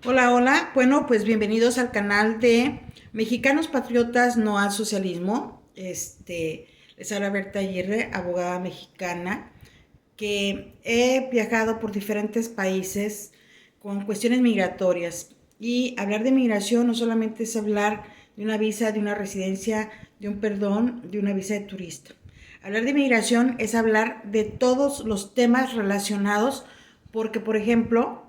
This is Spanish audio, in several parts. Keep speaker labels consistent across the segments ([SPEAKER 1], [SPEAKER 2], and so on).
[SPEAKER 1] Hola, hola. Bueno, pues bienvenidos al canal de Mexicanos Patriotas No al Socialismo. Les habla Berta Aguirre, abogada mexicana, que he viajado por diferentes países con cuestiones migratorias. Y hablar de migración no solamente es hablar de una visa, de una residencia, de un perdón, de una visa de turista. Hablar de migración es hablar de todos los temas relacionados, porque, por ejemplo,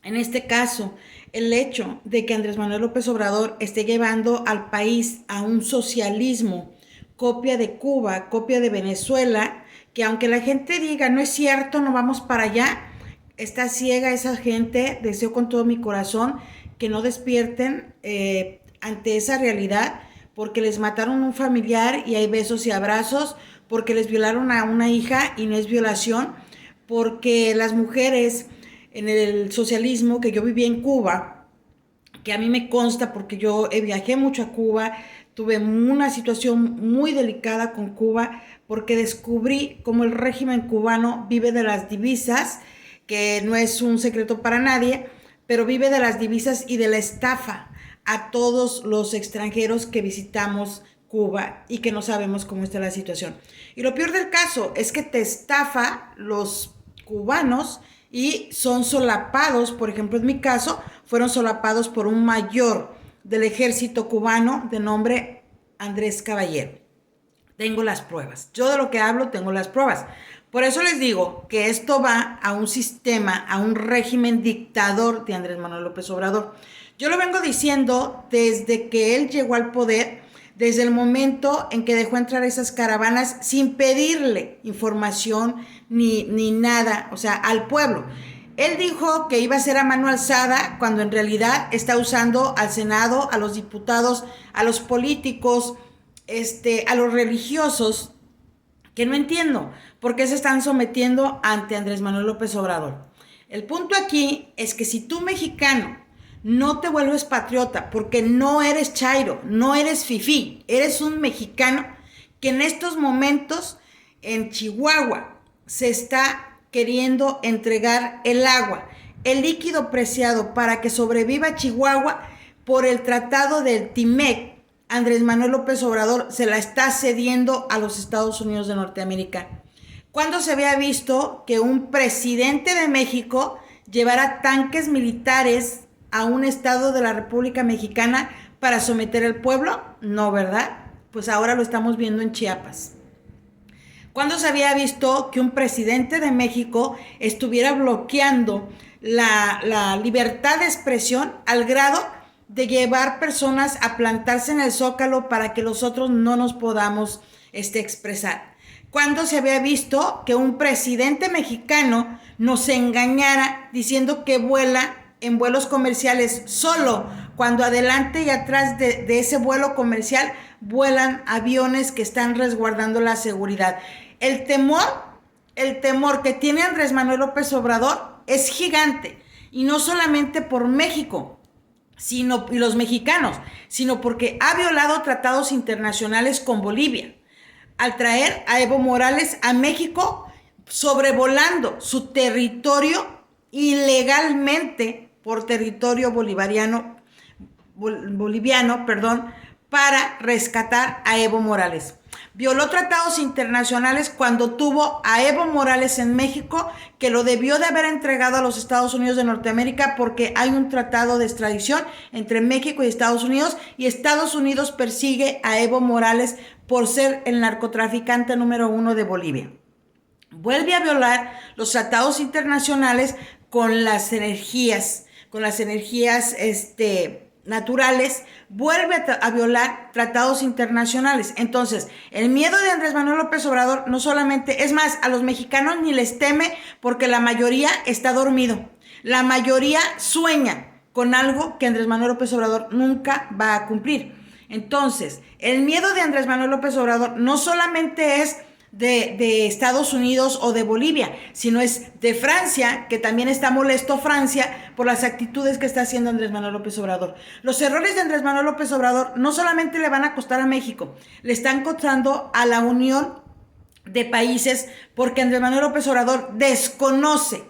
[SPEAKER 1] en este caso, el hecho de que Andrés Manuel López Obrador esté llevando al país a un socialismo, copia de Cuba, copia de Venezuela, que aunque la gente diga, no es cierto, no vamos para allá, está ciega esa gente. Deseo con todo mi corazón que no despierten ante esa realidad, porque les mataron un familiar y hay besos y abrazos, porque les violaron a una hija y no es violación, porque las mujeres en el socialismo que yo viví en Cuba, que a mí me consta porque yo viajé mucho a Cuba, tuve una situación muy delicada con Cuba porque descubrí cómo el régimen cubano vive de las divisas, que no es un secreto para nadie, pero vive de las divisas y de la estafa a todos los extranjeros que visitamos Cuba y que no sabemos cómo está la situación. Y lo peor del caso es que te estafa los cubanos y son solapados. Por ejemplo, en mi caso, fueron solapados por un mayor del ejército cubano de nombre Andrés Caballero. Tengo las pruebas. Yo de lo que hablo tengo las pruebas. Por eso les digo que esto va a un sistema, a un régimen dictador de Andrés Manuel López Obrador. Yo lo vengo diciendo desde que él llegó al poder, desde el momento en que dejó entrar esas caravanas sin pedirle información ni nada, o sea, al pueblo. Él dijo que iba a ser a mano alzada cuando en realidad está usando al Senado, a los diputados, a los políticos, a los religiosos, que no entiendo por qué se están sometiendo ante Andrés Manuel López Obrador. El punto aquí es que si tú, mexicano, no te vuelves patriota porque no eres chairo, no eres fifí, eres un mexicano que en estos momentos en Chihuahua se está queriendo entregar el agua, el líquido preciado para que sobreviva Chihuahua por el tratado del TIMEC. Andrés Manuel López Obrador se la está cediendo a los Estados Unidos de Norteamérica. ¿Cuándo se había visto que un presidente de México llevara tanques militares a un estado de la República Mexicana para someter al pueblo? No, ¿verdad? Pues ahora lo estamos viendo en Chiapas. ¿Cuándo se había visto que un presidente de México estuviera bloqueando la libertad de expresión al grado de llevar personas a plantarse en el Zócalo para que los otros no nos podamos expresar? ¿Cuándo se había visto que un presidente mexicano nos engañara diciendo que vuela en vuelos comerciales solo cuando adelante y atrás de ese vuelo comercial vuelan aviones que están resguardando la seguridad? El temor, el temor que tiene Andrés Manuel López Obrador es gigante, y no solamente por México, sino y los mexicanos, sino porque ha violado tratados internacionales con Bolivia al traer a Evo Morales a México, sobrevolando su territorio ilegalmente por territorio boliviano, para rescatar a Evo Morales. Violó tratados internacionales cuando tuvo a Evo Morales en México, que lo debió de haber entregado a los Estados Unidos de Norteamérica, porque hay un tratado de extradición entre México y Estados Unidos persigue a Evo Morales por ser el narcotraficante número 1 de Bolivia. Vuelve a violar los tratados internacionales con las energías naturales, vuelve a violar tratados internacionales. Entonces, el miedo de Andrés Manuel López Obrador no solamente, es más, a los mexicanos ni les teme porque la mayoría está dormido. La mayoría sueña con algo que Andrés Manuel López Obrador nunca va a cumplir. Entonces, el miedo de Andrés Manuel López Obrador no solamente es de Estados Unidos o de Bolivia, sino es de Francia, que también está molesto Francia por las actitudes que está haciendo Andrés Manuel López Obrador. Los errores de Andrés Manuel López Obrador no solamente le van a costar a México, le están costando a la Unión de Países, porque Andrés Manuel López Obrador desconoce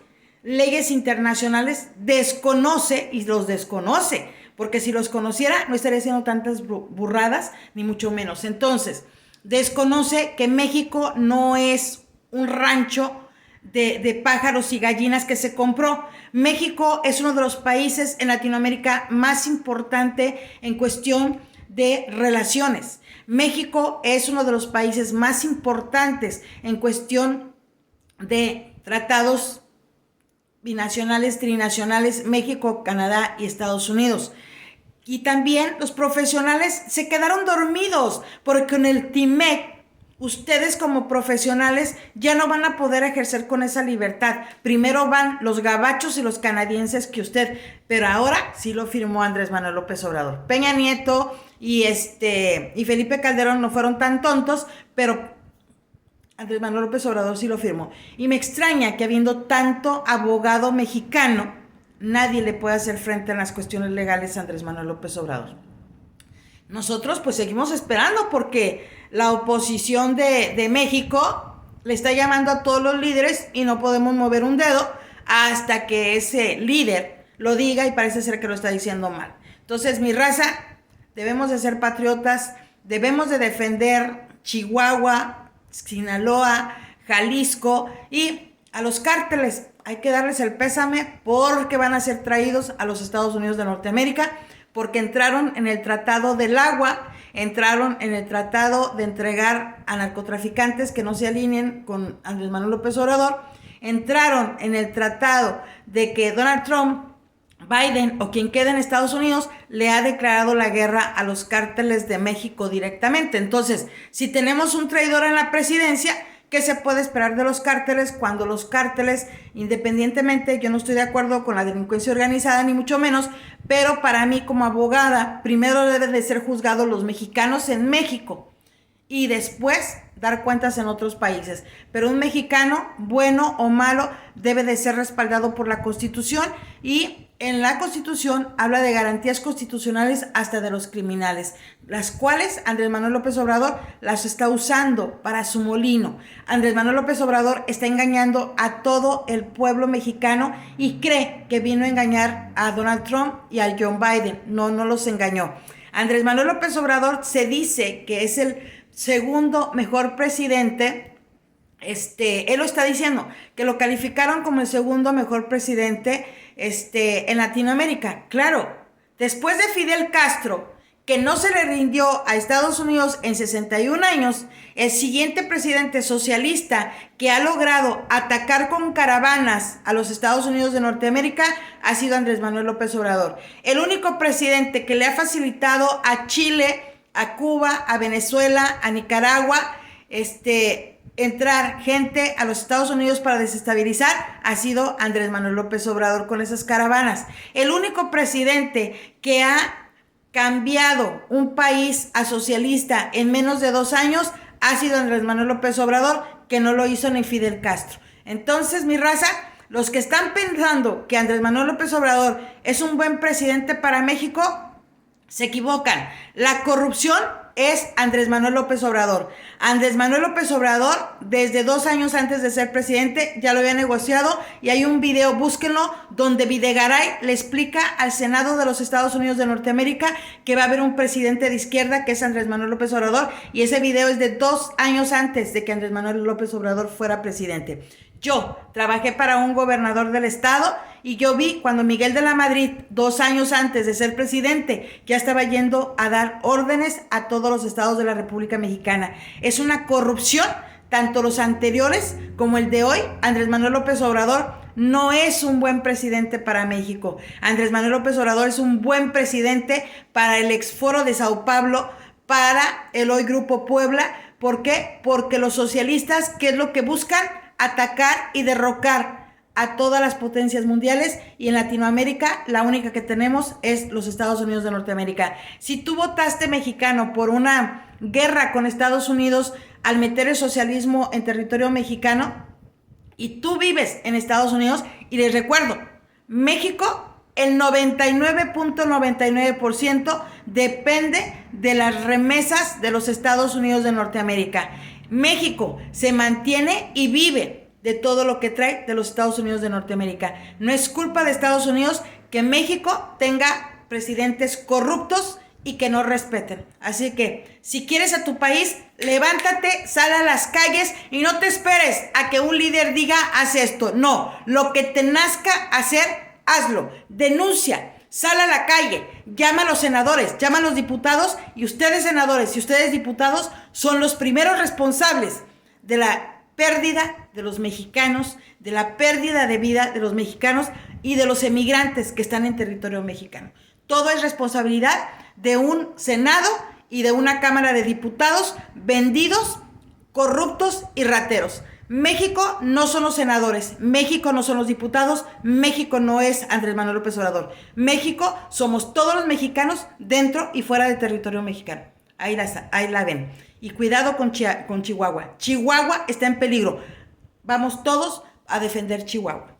[SPEAKER 1] leyes internacionales, desconoce y los desconoce, porque si los conociera no estaría haciendo tantas burradas, ni mucho menos. Entonces, desconoce que México no es un rancho de pájaros y gallinas que se compró. México es uno de los países en Latinoamérica más importante en cuestión de relaciones. México es uno de los países más importantes en cuestión de tratados binacionales, trinacionales, México, Canadá y Estados Unidos. Y también los profesionales se quedaron dormidos porque en el TIMEC ustedes como profesionales ya no van a poder ejercer con esa libertad. Primero van los gabachos y los canadienses que usted, pero ahora sí lo firmó Andrés Manuel López Obrador. Peña Nieto y Felipe Calderón no fueron tan tontos, pero Andrés Manuel López Obrador sí lo firmó. Y me extraña que habiendo tanto abogado mexicano, nadie le pueda hacer frente en las cuestiones legales a Andrés Manuel López Obrador. Nosotros pues seguimos esperando porque la oposición de México le está llamando a todos los líderes y no podemos mover un dedo hasta que ese líder lo diga, y parece ser que lo está diciendo mal. Entonces, mi raza, debemos de ser patriotas, debemos de defender Chihuahua, Sinaloa, Jalisco, y a los cárteles hay que darles el pésame porque van a ser traídos a los Estados Unidos de Norteamérica, porque entraron en el Tratado del Agua, entraron en el tratado de entregar a narcotraficantes que no se alineen con Andrés Manuel López Obrador, entraron en el tratado de que Donald Trump, Biden o quien quede en Estados Unidos le ha declarado la guerra a los cárteles de México directamente. Entonces, si tenemos un traidor en la presidencia, ¿qué se puede esperar de los cárteles cuando los cárteles, independientemente, yo no estoy de acuerdo con la delincuencia organizada ni mucho menos, pero para mí como abogada, primero deben de ser juzgados los mexicanos en México y después dar cuentas en otros países? Pero un mexicano, bueno o malo, debe de ser respaldado por la Constitución, y en la Constitución habla de garantías constitucionales hasta de los criminales, las cuales Andrés Manuel López Obrador las está usando para su molino. Andrés Manuel López Obrador está engañando a todo el pueblo mexicano y cree que vino a engañar a Donald Trump y a Joe Biden. No los engañó. Andrés Manuel López Obrador se dice que es el segundo mejor presidente. Él lo está diciendo, que lo calificaron como el segundo mejor presidente en Latinoamérica. Claro, después de Fidel Castro, que no se le rindió a Estados Unidos en 61 años, el siguiente presidente socialista que ha logrado atacar con caravanas a los Estados Unidos de Norteamérica ha sido Andrés Manuel López Obrador. El único presidente que le ha facilitado a Chile, a Cuba, a Venezuela, a Nicaragua, entrar gente a los Estados Unidos para desestabilizar ha sido Andrés Manuel López Obrador con esas caravanas. El único presidente que ha cambiado un país a socialista en menos de 2 años ha sido Andrés Manuel López Obrador, que no lo hizo ni Fidel Castro. Entonces, mi raza, los que están pensando que Andrés Manuel López Obrador es un buen presidente para México, se equivocan. La corrupción es Andrés Manuel López Obrador. Andrés Manuel López Obrador, desde 2 años antes de ser presidente, ya lo había negociado, y hay un video, búsquenlo, donde Videgaray le explica al Senado de los Estados Unidos de Norteamérica que va a haber un presidente de izquierda que es Andrés Manuel López Obrador, y ese video es de 2 años antes de que Andrés Manuel López Obrador fuera presidente. Yo trabajé para un gobernador del estado y yo vi cuando Miguel de la Madrid, 2 años antes de ser presidente, ya estaba yendo a dar órdenes a todos los estados de la República Mexicana. Es una corrupción, tanto los anteriores como el de hoy. Andrés Manuel López Obrador no es un buen presidente para México. Andrés Manuel López Obrador es un buen presidente para el exforo de Sao Paulo, para el hoy Grupo Puebla. ¿Por qué? Porque los socialistas, ¿qué es lo que buscan? Atacar y derrocar a todas las potencias mundiales, y en Latinoamérica la única que tenemos es los Estados Unidos de Norteamérica. Si tú votaste mexicano por una guerra con Estados Unidos al meter el socialismo en territorio mexicano y tú vives en Estados Unidos, y les recuerdo, México, el 99.99% depende de las remesas de los Estados Unidos de Norteamérica. México se mantiene y vive de todo lo que trae de los Estados Unidos de Norteamérica. No es culpa de Estados Unidos que México tenga presidentes corruptos y que no respeten. Así que, si quieres a tu país, levántate, sal a las calles y no te esperes a que un líder diga, haz esto. No, lo que te nazca hacer, hazlo. Denuncia, sal a la calle, llama a los senadores, llama a los diputados, y ustedes senadores y ustedes diputados son los primeros responsables de la pérdida de los mexicanos, de la pérdida de vida de los mexicanos y de los emigrantes que están en territorio mexicano. Todo es responsabilidad de un Senado y de una Cámara de Diputados vendidos, corruptos y rateros. México no son los senadores, México no son los diputados, México no es Andrés Manuel López Obrador. México somos todos los mexicanos dentro y fuera del territorio mexicano. Ahí la ven. Y cuidado con Chihuahua. Chihuahua está en peligro. Vamos todos a defender Chihuahua.